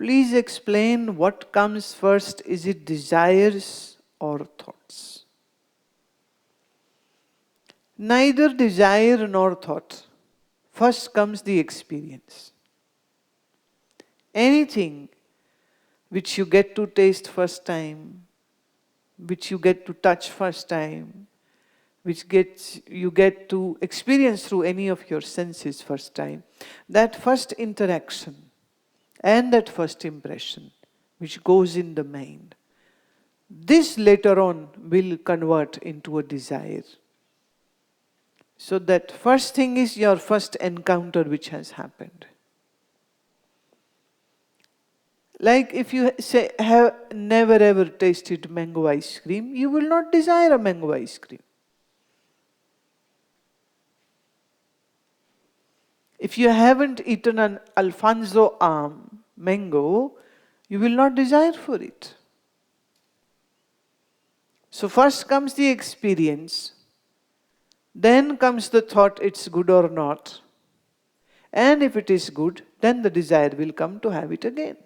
Please explain what comes first. Is it desires or thoughts? Neither desire nor thought. First comes the experience. Anything which you get to taste first time, which you get to touch first time, you get to experience through any of your senses first time, that first interaction and that first impression which goes in the mind, this later on will convert into a desire. So that first thing is your first encounter which has happened. Like if you say, have never ever tasted mango ice cream, you will not desire a mango ice cream. If you haven't eaten an Alfonso mango, you will not desire for it. So first comes the experience, then comes the thought it's good or not. And if it is good, then the desire will come to have it again.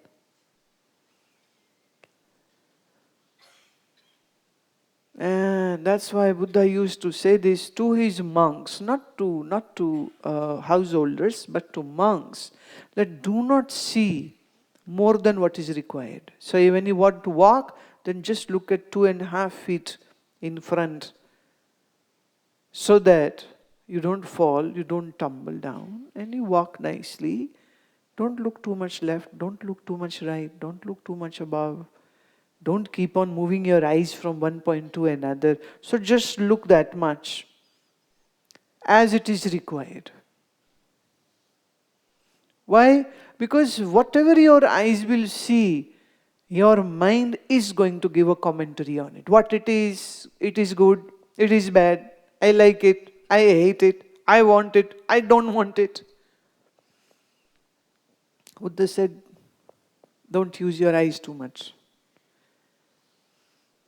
And that's why Buddha used to say this to his monks, not to householders, but to monks, that do not see more than what is required. So when you want to walk, then just look at 2.5 feet in front, so that you don't fall, you don't tumble down, and you walk nicely. Don't look too much left, don't look too much right, don't look too much above. Don't keep on moving your eyes from one point to another. So just look that much as it is required. Why? Because whatever your eyes will see, your mind is going to give a commentary on it. What it is good, it is bad, I like it, I hate it, I want it, I don't want it. Buddha said, don't use your eyes too much.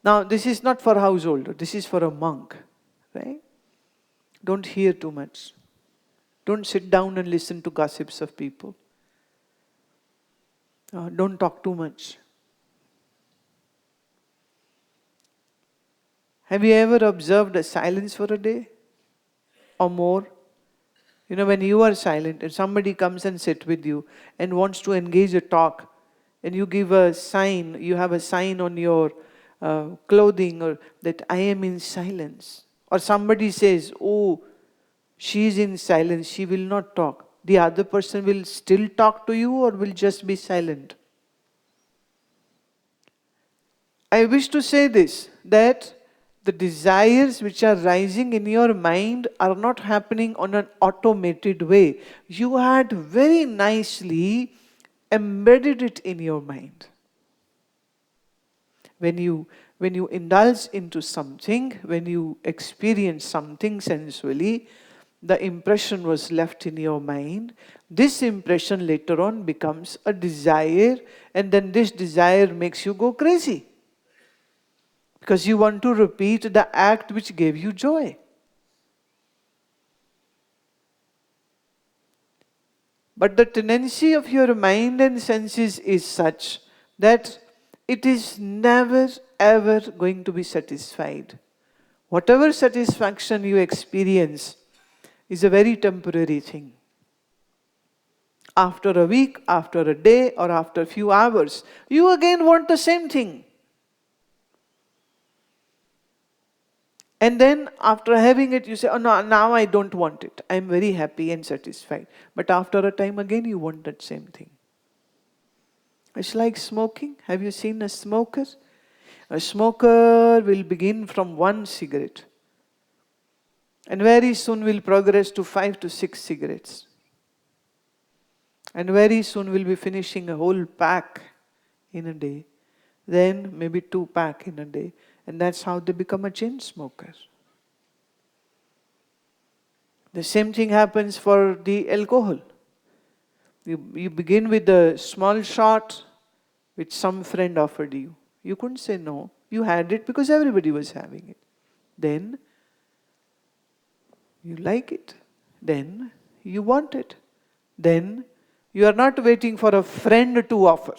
Now, this is not for a householder, this is for a monk, right? Don't hear too much. Don't sit down and listen to gossips of people. Don't talk too much. Have you ever observed a silence for a day or more? You know, when you are silent and somebody comes and sits with you and wants to engage a talk, and you give a sign, you have a sign on your clothing, or that I am in silence. Or somebody says, oh, she is in silence, she will not talk. The other person will still talk to you or will just be silent. I wish to say this, that the desires which are rising in your mind are not happening on an automated way. You had very nicely embedded it in your mind. When you indulge into something, when you experience something sensually, the impression was left in your mind. This impression later on becomes a desire, and then this desire makes you go crazy. Because you want to repeat the act which gave you joy. But the tendency of your mind and senses is such that it is never ever going to be satisfied. Whatever satisfaction you experience is a very temporary thing. After a week, after a day, or after a few hours, you again want the same thing. And then after having it, you say, oh no, now I don't want it. I'm very happy and satisfied. But after a time again, you want that same thing. It's like smoking. Have you seen a smoker? A smoker will begin from 1 cigarette. And very soon will progress to 5 to 6 cigarettes. And very soon will be finishing a whole pack in a day. Then maybe 2 packs in a day. And that's how they become a chain smoker. The same thing happens for the alcohol. You begin with a small shot which some friend offered you. You couldn't say no. You had it because everybody was having it. Then you like it. Then you want it. Then you are not waiting for a friend to offer.